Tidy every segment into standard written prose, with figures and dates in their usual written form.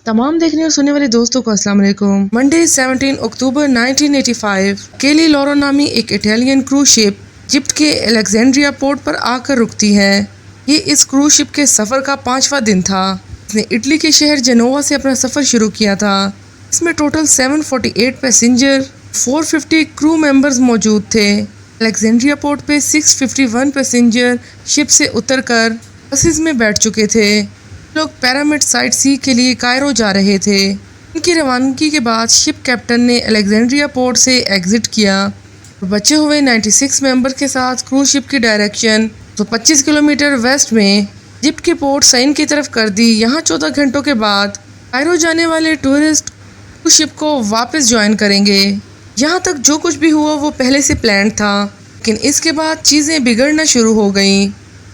तमाम देखने और सुनने वाले दोस्तों को अस्सलाम वालेकुम। मंडे 17 अक्टूबर 1985 केली लॉरो नामी एक इटालियन क्रूज शिप इजिप्ट के अलेक्जेंड्रिया पोर्ट पर आकर रुकती है। ये इस क्रूज शिप के सफ़र का 5वां दिन था। इसने इटली के शहर जेनोवा से अपना सफ़र शुरू किया था। इसमें टोटल 748 पैसेंजर 450 क्रू मेंबर्स मौजूद थे। अलेक्जेंड्रिया पोर्ट पे 651 पैसेंजर शिप से उतरकर बसेस में बैठ चुके थे। लोग पैरामिड साइट सी के लिए कायरो जा रहे थे। इनकी रवानगी के बाद शिप कैप्टन ने अलेक्जेंड्रिया पोर्ट से एग्जिट किया और बचे हुए 96 मेंबर के साथ क्रूज शिप की डायरेक्शन 25 किलोमीटर वेस्ट में इजिप्ट के पोर्ट सईन की तरफ कर दी। यहाँ 14 घंटों के बाद कायरो जाने वाले टूरिस्ट क्रूज शिप को वापस ज्वाइन करेंगे। यहाँ तक जो कुछ भी हुआ वो पहले से प्लान था, लेकिन इसके बाद चीज़ें बिगड़ना शुरू हो गईं।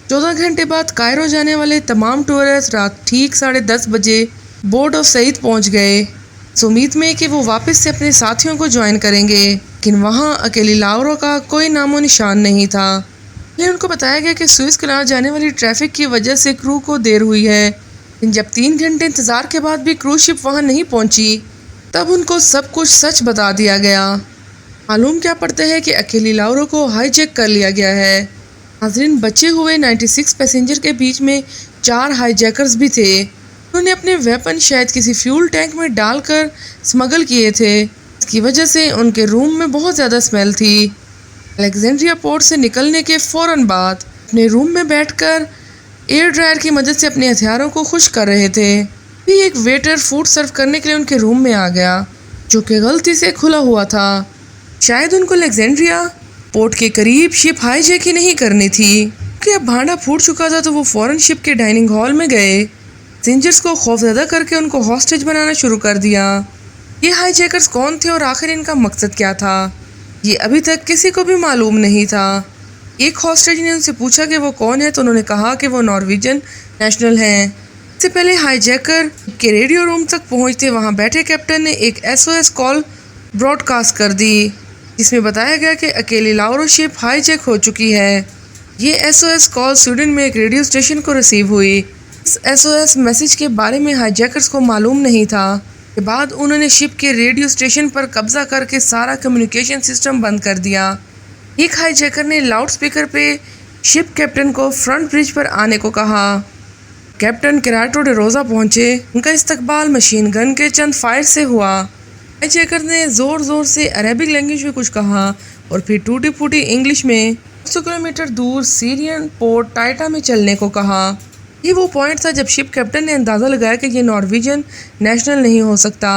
14 घंटे बाद कायरो जाने वाले तमाम टूरिस्ट रात ठीक 10:30 बजे बोर्ड ऑफ सईद पहुंच गए, इस उम्मीद में कि वो वापस से अपने साथियों को ज्वाइन करेंगे। लेकिन वहां अकेली लाउरो का कोई नामो निशान नहीं था। पहले उनको बताया गया कि सुएज कनाल जाने वाली ट्रैफिक की वजह से क्रू को देर हुई है। लेकिन जब 3 घंटे इंतज़ार के बाद भी क्रूज शिप वहाँ नहीं पहुँची, तब उनको सब कुछ सच बता दिया गया। मालूम क्या पड़ता है कि अकेली लाउरो को हाईजैक कर लिया गया है। नाज़रीन, बचे हुए 96 पैसेंजर के बीच में 4 हाईजैकर्स भी थे। उन्होंने अपने वेपन शायद किसी फ्यूल टैंक में डालकर स्मगल किए थे। इसकी वजह से उनके रूम में बहुत ज़्यादा स्मेल थी। अलेक्जेंड्रिया पोर्ट से निकलने के फ़ौरन बाद अपने रूम में बैठकर एयर ड्रायर की मदद से अपने हथियारों को खुश कर रहे थे। भी एक वेटर फूड सर्व करने के लिए उनके रूम में आ गया, जो कि गलती से खुला हुआ था। शायद उनको अलेक्जेंड्रिया पोर्ट के करीब शिप हाईजैक ही नहीं करनी थी, क्योंकि अब भांडा फूट चुका था। तो वो फ़ौरन शिप के डाइनिंग हॉल में गए, पैसेंजर्स को खौफजदा करके उनको हॉस्टेज बनाना शुरू कर दिया। ये हाईजैकर्स कौन थे और आखिर इनका मकसद क्या था, ये अभी तक किसी को भी मालूम नहीं था। एक हॉस्टेज ने उनसे पूछा कि वो कौन है, तो उन्होंने कहा कि वो नॉर्वेजियन नेशनल हैं। इससे पहले हाईजैकर के रेडियो रूम तक पहुँचते वहाँ बैठे कैप्टन ने एक SOS कॉल ब्रॉडकास्ट कर दी, जिसमें बताया गया कि अकेली लाउरो शिप हाईजैक हो चुकी है। ये SOS कॉल स्वीडन में एक रेडियो स्टेशन को रिसीव हुई। इस SOS मैसेज के बारे में हाईजैकर्स को मालूम नहीं था। के बाद उन्होंने शिप के रेडियो स्टेशन पर कब्जा करके सारा कम्युनिकेशन सिस्टम बंद कर दिया। एक हाईजैकर ने लाउड स्पीकर पे शिप कैप्टन को फ्रंट ब्रिज पर आने को कहा। कैप्टन केराटो डे रोज़ा पहुँचे। उनका इस्तकबाल मशीन गन के चंद फायर से हुआ। हाईजैकर ने ज़ोर ज़ोर से अरेबिक लैंग्वेज में कुछ कहा और फिर टूटी फूटी इंग्लिश में 100 किलोमीटर दूर सीरियन पोर्ट टाइटा में चलने को कहा। ये वो पॉइंट था जब शिप कैप्टन ने अंदाज़ा लगाया कि ये नॉर्वेजियन नेशनल नहीं हो सकता।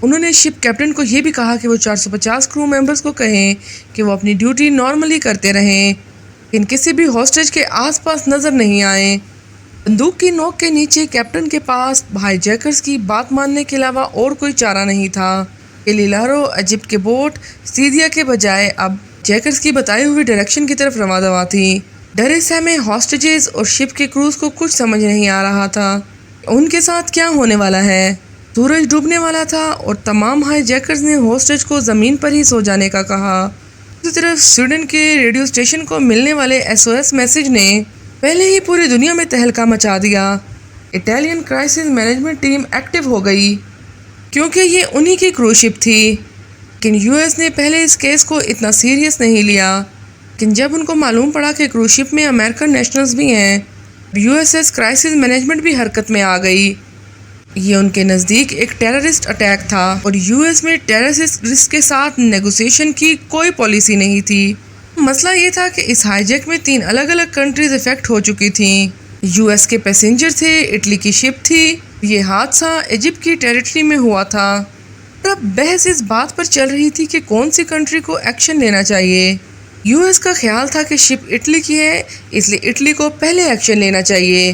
उन्होंने शिप कैप्टन को ये भी कहा कि वो 450 क्रू मेंबर्स को कहें कि वो अपनी ड्यूटी नॉर्मली करते रहें, लेकिन किसी भी हॉस्टेज के आसपास नज़र नहीं आए। बंदूक की नोक के नीचे कैप्टन के पास हाईजैकर्स की बात मानने के अलावा और कोई चारा नहीं था। केली लाउरो इजिप्ट के बोट सीरिया के बजाय अब जैकर्स की बताई हुई डायरेक्शन की तरफ रवा दवा थी। डरे सहमे हॉस्टेजेस और शिप के क्रूज को कुछ समझ नहीं आ रहा था उनके साथ क्या होने वाला है। सूरज डूबने वाला था और तमाम हाईजैकर्स ने हॉस्टेज को ज़मीन पर ही सो जाने का कहा। दूसरी तरफ स्वीडन के रेडियो स्टेशन को मिलने वाले SOS मैसेज ने पहले ही पूरी दुनिया में तहलका मचा दिया। Italian crisis management team active हो गई, क्योंकि ये उन्हीं की क्रूज शिप थी। लेकिन US ने पहले इस केस को इतना सीरियस नहीं लिया, लेकिन जब उनको मालूम पड़ा कि क्रूज शिप में अमेरिकन नेशनल्स भी हैं, USS क्राइसिस मैनेजमेंट भी हरकत में आ गई। ये उनके नज़दीक एक टेररिस्ट अटैक था और US में टेररिस्ट के साथ नेगोशिएशन की कोई पॉलिसी नहीं थी। मसला ये था कि इस हाईजैक में 3 अलग अलग कंट्रीज इफेक्ट हो चुकी थीं। US के पैसेंजर थे, इटली की शिप थी। ये हादसा इजिप्ट की टेरिटरी में हुआ था। अब बहस इस बात पर चल रही थी कि कौन सी कंट्री को एक्शन लेना चाहिए। US का ख्याल था कि शिप इटली की है, इसलिए इटली को पहले एक्शन लेना चाहिए।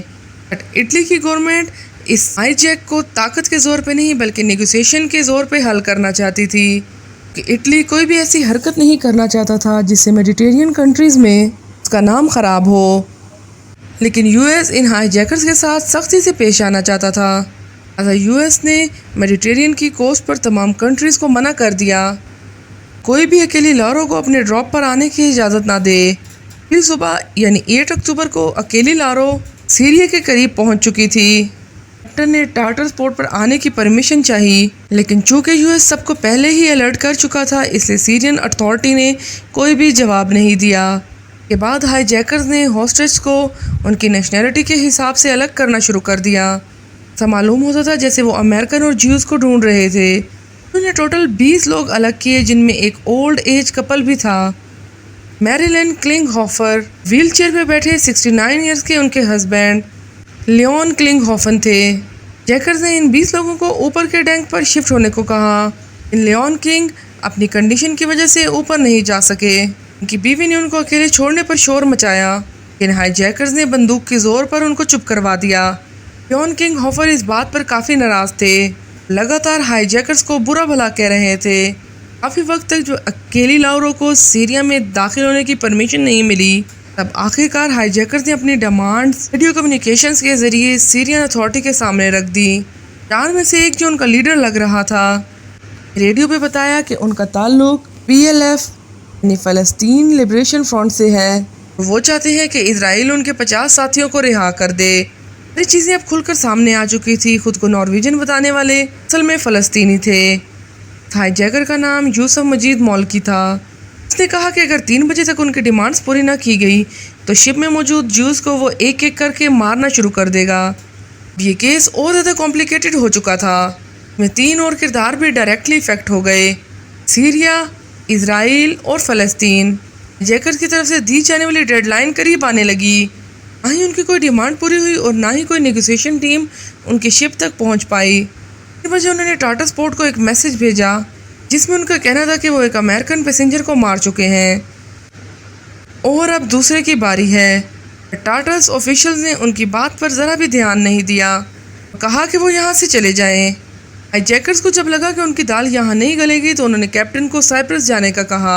बट इटली की गवर्नमेंट इस हाईजैक को ताकत के ज़ोर पे नहीं बल्कि नेगोशिएशन के ज़ोर पे हल करना चाहती थी, कि इटली कोई भी ऐसी हरकत नहीं करना चाहता था जिससे मेडिटेरियन कंट्रीज़ में उसका नाम ख़राब हो। लेकिन US इन हाईजैकर्स के साथ सख्ती से पेश आना चाहता था। अतः US ने मेडिटेरियन की कोस्ट पर तमाम कंट्रीज़ को मना कर दिया, कोई भी अकेली लाउरो को अपने ड्रॉप पर आने की इजाज़त ना दे। अगली सुबह यानी 8 अक्टूबर को अकेली लाउरो सीरिया के करीब पहुंच चुकी थी। कैप्टन ने टार्टर्स पोर्ट पर आने की परमिशन चाहिए, लेकिन चूंकि यूएस सबको पहले ही अलर्ट कर चुका था, इसलिए सीरियन अथॉरिटी ने कोई भी जवाब नहीं दिया। के बाद हाईजैकर्स ने हॉस्टेज को उनकी नेशनैलिटी के हिसाब से अलग करना शुरू कर दिया। ऐसा मालूम होता था जैसे वो अमेरिकन और ज्यूज़ को ढूंढ रहे थे। उन्होंने टोटल 20 लोग अलग किए, जिनमें एक ओल्ड एज कपल भी था। मैरिलन क्लिंगहोफर व्हील चेयर पर बैठे 69 ईयर्स के उनके हस्बैंड लियोन क्लिंगहोफन थे। जैकर्स ने इन 20 लोगों को ऊपर के टैंक पर शिफ्ट होने को कहा। इन लियोन किंग अपनी कंडीशन की वजह से ऊपर नहीं जा सके। उनकी बीवी ने उनको अकेले छोड़ने पर शोर मचाया, लेकिन हाईजैकर्स ने बंदूक के जोर पर उनको चुप करवा दिया। लियोन क्लिंगहोफर इस बात पर काफ़ी नाराज़ थे, लगातार हाईजैकर्स को बुरा भला कह रहे थे। काफ़ी वक्त तक जो केली लाउरो को सीरिया में दाखिल होने की परमिशन नहीं मिली, तब आखिरकार हाईजैकर्स ने अपनी डिमांड्स रेडियो कम्युनिकेशंस के ज़रिए सीरियन अथॉरिटी के सामने रख दी। 4 में से एक जो उनका लीडर लग रहा था, रेडियो पे बताया कि उनका ताल्लुक PLF यानी फ़लस्तीन लिबरेशन फ्रंट से है। वो चाहते हैं कि इजराइल उनके 50 साथियों को रिहा कर दे। ये चीज़ें अब खुलकर सामने आ चुकी थी। खुद को नॉर्वेजियन बताने वाले असल में फ़लस्तीनी थे। हाईजैकर का नाम यूसुफ मजीद मौलकी था। उसने कहा कि अगर 3 बजे तक उनकी डिमांड्स पूरी ना की गई तो शिप में मौजूद ज्यूज़ को वो एक एक करके मारना शुरू कर देगा। ये केस और ज़्यादा कॉम्प्लिकेटेड हो चुका था। में 3 और किरदार भी डायरेक्टली इफेक्ट हो गए, सीरिया, इजराइल और फ़लस्तीन। जैकर्स की तरफ से दी जाने वाली डेडलाइन करीब आने लगी। ना ही उनकी कोई डिमांड पूरी हुई और ना ही कोई नेगोशिएशन टीम उनकी शिप तक पहुंच पाई। इस वजह उन्होंने टार्टर्स पोर्ट को एक मैसेज भेजा जिसमें उनका कहना था कि वो एक अमेरिकन पैसेंजर को मार चुके हैं और अब दूसरे की बारी है। टार्टर्स ऑफिशियल्स ने उनकी बात पर ज़रा भी ध्यान नहीं दिया, कहा कि वो यहाँ से चले जाएं। हाईजैकर्स को जब लगा कि उनकी दाल यहाँ नहीं गलेगी तो उन्होंने कैप्टन को साइप्रस जाने का कहा।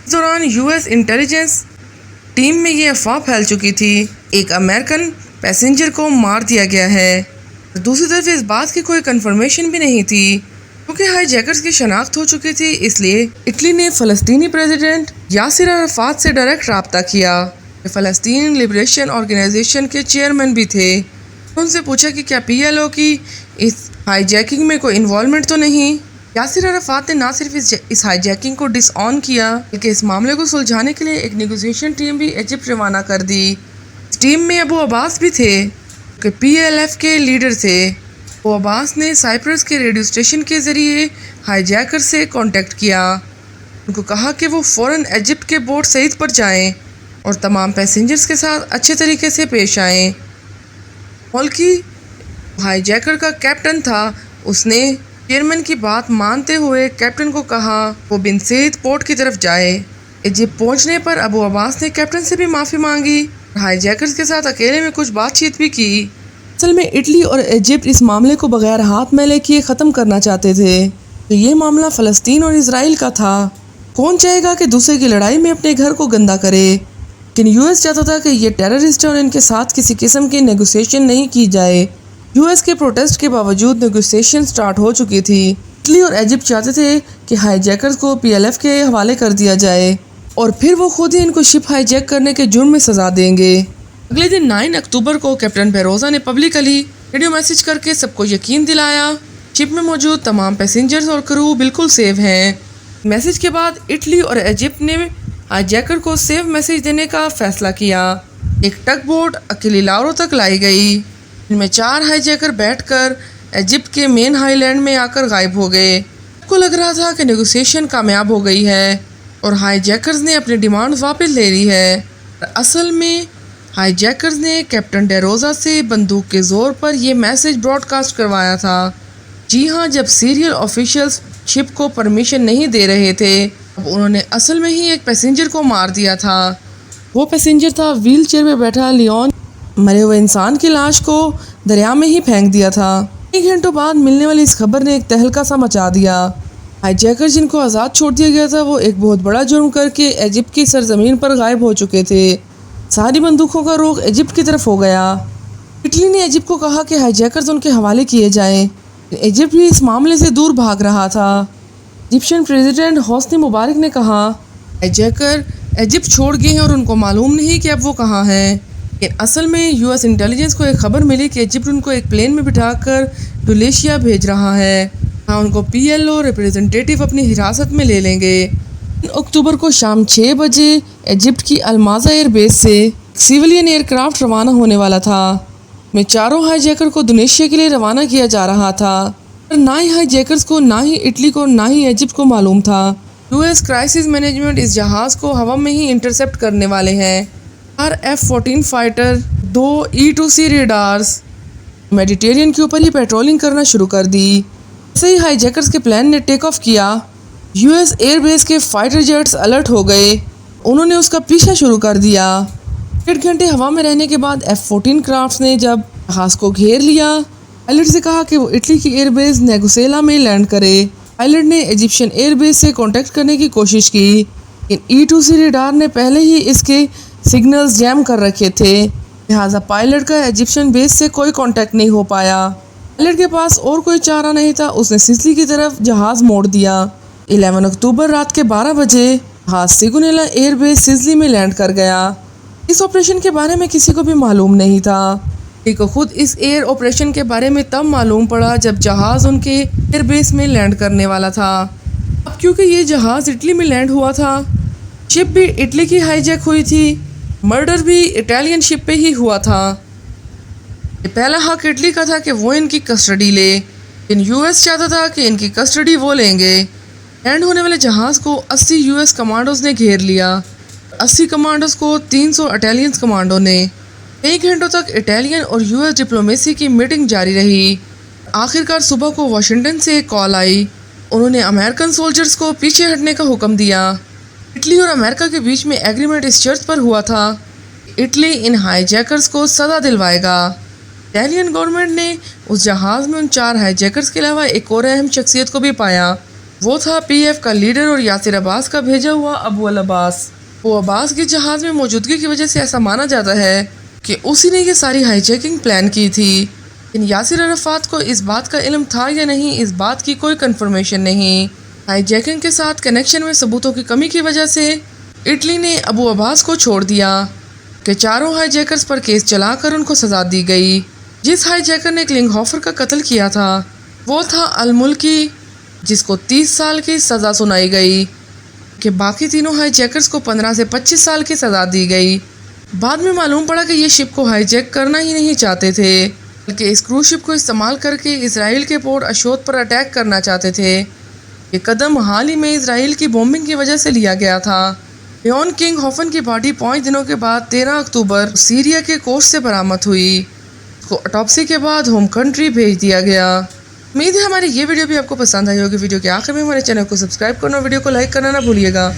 इस दौरान US इंटेलिजेंस टीम में ये अफवाह फैल चुकी थी, एक अमेरिकन पैसेंजर को मार दिया गया है। दूसरी तरफ इस बात की कोई कंफर्मेशन भी नहीं थी, क्योंकि हाईजैकर्स की शनाख्त हो चुकी थी। इसलिए इटली ने फ़लस्तीनी प्रेसिडेंट यासिर अराफात से डायरेक्ट रब्ता किया। फ़लस्तीन लिबरेशन ऑर्गेनाइजेशन के चेयरमैन भी थे। उनसे पूछा कि क्या PLO की इस हाईजैकिंग में कोई इन्वॉल्वमेंट तो नहीं। यासिर अराफात ने ना सिर्फ इस हाईजैकिंग को डिसऑन किया, बल्कि इस मामले को सुलझाने के लिए एक नेगोशिएशन टीम भी इजिप्ट रवाना कर दी। इस टीम में अबू अब्बास भी थे, कि PLF के लीडर थे। अबू अब्बास ने साइप्रस के रेडियो स्टेशन के ज़रिए हाईजैकर से कांटेक्ट किया। उनको कहा कि वो फ़ौरन इजिप्ट के बोट सईद पर जाएं और तमाम पैसेंजर्स के साथ अच्छे तरीके से पेश आएं। मौलकी हाईजैकर का कैप्टन था। उसने चेयरमैन की बात मानते हुए कैप्टन को कहा वो बिन सईद पोर्ट की तरफ जाए। इजिप्ट पहुंचने पर अबू अब्बास ने कैप्टन से भी माफ़ी मांगी और हाईजैकर्स के साथ अकेले में कुछ बातचीत भी की। असल में इटली और इजिप्ट इस मामले को बगैर हाथ मैले किए ख़त्म करना चाहते थे। तो ये मामला फ़लस्तीन और इसराइल का था। कौन चाहेगा कि दूसरे की लड़ाई में अपने घर को गंदा करे, लेकिन US चाहता था कि ये टेररिस्ट और इनके साथ किसी किस्म की नेगोशिएशन नहीं की जाए। US के प्रोटेस्ट के बावजूद नेगोशिएशन स्टार्ट हो चुकी थी। इटली और इजिप्ट चाहते थे कि हाईजैकर्स को PLF के हवाले कर दिया जाए और फिर वो खुद ही इनको शिप हाईजैक करने के जुर्म में सज़ा देंगे। अगले दिन 9 अक्टूबर को कैप्टन बेरोज़ा ने पब्लिकली रेडियो मैसेज करके सबको यकीन दिलाया शिप में मौजूद तमाम पैसेंजर्स और क्रू बिल्कुल सेफ हैं। मैसेज के बाद इटली और इजिप्ट ने हाईजैकर को सेफ मैसेज देने का फैसला किया। एक टग बोट केली लाउरो तक लाई गई, इनमें 4 हाईजैकर बैठकर इजिप्ट के मेन हाईलैंड में आकर गायब हो गए। सबको लग रहा था कि नेगोशिएशन कामयाब हो गई है और हाईजैकर्स ने अपनी डिमांड वापस ले ली है। असल में हाईजैकर्स ने कैप्टन डेरोज़ा से बंदूक के ज़ोर पर यह मैसेज ब्रॉडकास्ट करवाया था। जी हाँ, जब सीरियल ऑफिशियल्स शिप को परमिशन नहीं दे रहे थे, अब उन्होंने असल में ही एक पैसेंजर को मार दिया था। वो पैसेंजर था व्हील चेयर में बैठा लियोन। मरे हुए इंसान की लाश को दरिया में ही फेंक दिया था। 1 घंटों बाद मिलने वाली इस खबर ने एक तहलका सा मचा दिया। हाईजैकर जिनको आज़ाद छोड़ दिया गया था, वो एक बहुत बड़ा जुर्म करके इजिप्ट की सरजमीन पर गायब हो चुके थे। सारी बंदूकों का रुख इजिप्ट की तरफ हो गया। इटली ने इजिप्ट को कहा कि हाईजैकर्स उनके हवाले किए जाएं। इजिप्ट भी इस मामले से दूर भाग रहा था। इजिप्शियन प्रेसिडेंट होस्नी मुबारक ने कहा हाईजैकर इजिप्ट छोड़ गए हैं और उनको मालूम नहीं कि अब वो कहाँ हैं। लेकिन असल में यूएस इंटेलिजेंस को एक खबर मिली कि इजिप्ट उनको एक प्लेन में बिठाकर डुलेशिया भेज रहा है। हाँ, उनको पीएलओ रिप्रेजेंटेटिव अपनी हिरासत में ले लेंगे। 3 अक्टूबर को शाम 6 बजे इजिप्ट की अलमाजा एयरबेस से सिविलियन एयरक्राफ्ट रवाना होने वाला था। में 4 हाईजैकर को डुनेशिया के लिए रवाना किया जा रहा था। पर ना ही हाईजैकर्स को, ना ही इटली को, ना ही इजिप्ट को मालूम था यूएस क्राइसिस मैनेजमेंट इस जहाज़ को हवा में ही इंटरसेप्ट करने वाले हैं। 4 F-14 fighter, 2 E-2C radars Mediterranean के ऊपर ही पेट्रोलिंग करना शुरू कर दी। जैसे ही हाईजैकर्स के प्लान ने टेक ऑफ किया, यूएस एयरबेस के फाइटर जेट्स अलर्ट हो गए। उन्होंने उसका पीछा शुरू कर दिया। 1 घंटे हवा में रहने के बाद F-14 क्राफ्ट ने जब जहाज़ को घेर लिया, पायलट से कहा कि वो इटली की एयरबेस नेगुसेला में लैंड करे। पायलट ने इजिप्शियन एयरबेस से कांटेक्ट करने की कोशिश की, लेकिन E-2C रेडार ने पहले ही इसके सिग्नल्स जैम कर रखे थे, लिहाजा पायलट का इजिप्शियन बेस से कोई कांटेक्ट नहीं हो पाया। पायलट के पास और कोई चारा नहीं था, उसने सिसिली की तरफ जहाज़ मोड़ दिया। 11 अक्टूबर रात के 12 बजे जहाज़ सिगुनेला एयरबेस सिसिली में लैंड कर गया। इस ऑपरेशन के बारे में किसी को भी मालूम नहीं था। को खुद इस एयर ऑपरेशन के बारे में तब मालूम पड़ा जब जहाज़ उनके एयरबेस में लैंड करने वाला था। अब क्योंकि ये जहाज़ इटली में लैंड हुआ था, शिप भी इटली की हाईजैक हुई थी, मर्डर भी इटालियन शिप पे ही हुआ था। ये पहला हक इटली का था कि वो इनकी कस्टडी ले, लेकिन यूएस चाहता था कि इनकी कस्टडी वो लेंगे। लैंड होने वाले जहाज़ को 80 यूएस कमांडोज ने घेर लिया। 80 कमांडोज को 300 इटालियन कमांडो ने। कई घंटों तक इटालियन और यूएस डिप्लोमेसी की मीटिंग जारी रही। आखिरकार सुबह को वाशिंगटन से एक कॉल आई। उन्होंने अमेरिकन सोल्जर्स को पीछे हटने का हुक्म दिया। इटली और अमेरिका के बीच में एग्रीमेंट इस शर्त पर हुआ था, इटली इन हाईजैकर्स को सज़ा दिलवाएगा। इटालियन गवर्नमेंट ने उस जहाज़ में उन 4 हाईजैकर्स के अलावा एक और अहम शख्सियत को भी पाया। वो था पीएफ का लीडर और यासिर अब्बास का भेजा हुआ अबू अल अब्बास। वो अब्बास की जहाज़ में मौजूदगी की वजह से ऐसा माना जाता है कि उसी ने ये सारी हाईजैकिंग प्लान की थी। लेकिन यासिर अरफात को इस बात का इल्म था या नहीं, इस बात की कोई कंफर्मेशन नहीं। हाईजैकिंग के साथ कनेक्शन में सबूतों की कमी की वजह से इटली ने अबू अब्बास को छोड़ दिया कि 4 हाईजैकर्स पर केस चलाकर उनको सज़ा दी गई। जिस हाईजैकर ने क्लिंगहोफर का कत्ल किया था वो था अल मुल्की, जिसको 30 साल की सज़ा सुनाई गई, कि बाकी तीनों हाईजैकर्स को 15 से 25 साल की सज़ा दी गई। बाद में मालूम पड़ा कि ये शिप को हाईजैक करना ही नहीं चाहते थे, बल्कि इस क्रूज शिप को इस्तेमाल करके इसराइल के पोर्ट अशोद पर अटैक करना चाहते थे। ये कदम हाल ही में इसराइल की बॉम्बिंग की वजह से लिया गया था। लियोन किंगहोफन की बॉडी 5 दिनों के बाद 13 अक्टूबर सीरिया के कोस्ट से बरामद हुई। उसको ऑटोप्सी के बाद होम कंट्री भेज दिया गया। उम्मीद है हमारी ये वीडियो भी आपको पसंद आई होगी। वीडियो के आखिर में हमारे चैनल को सब्सक्राइब करना और वीडियो को लाइक करना ना भूलिएगा।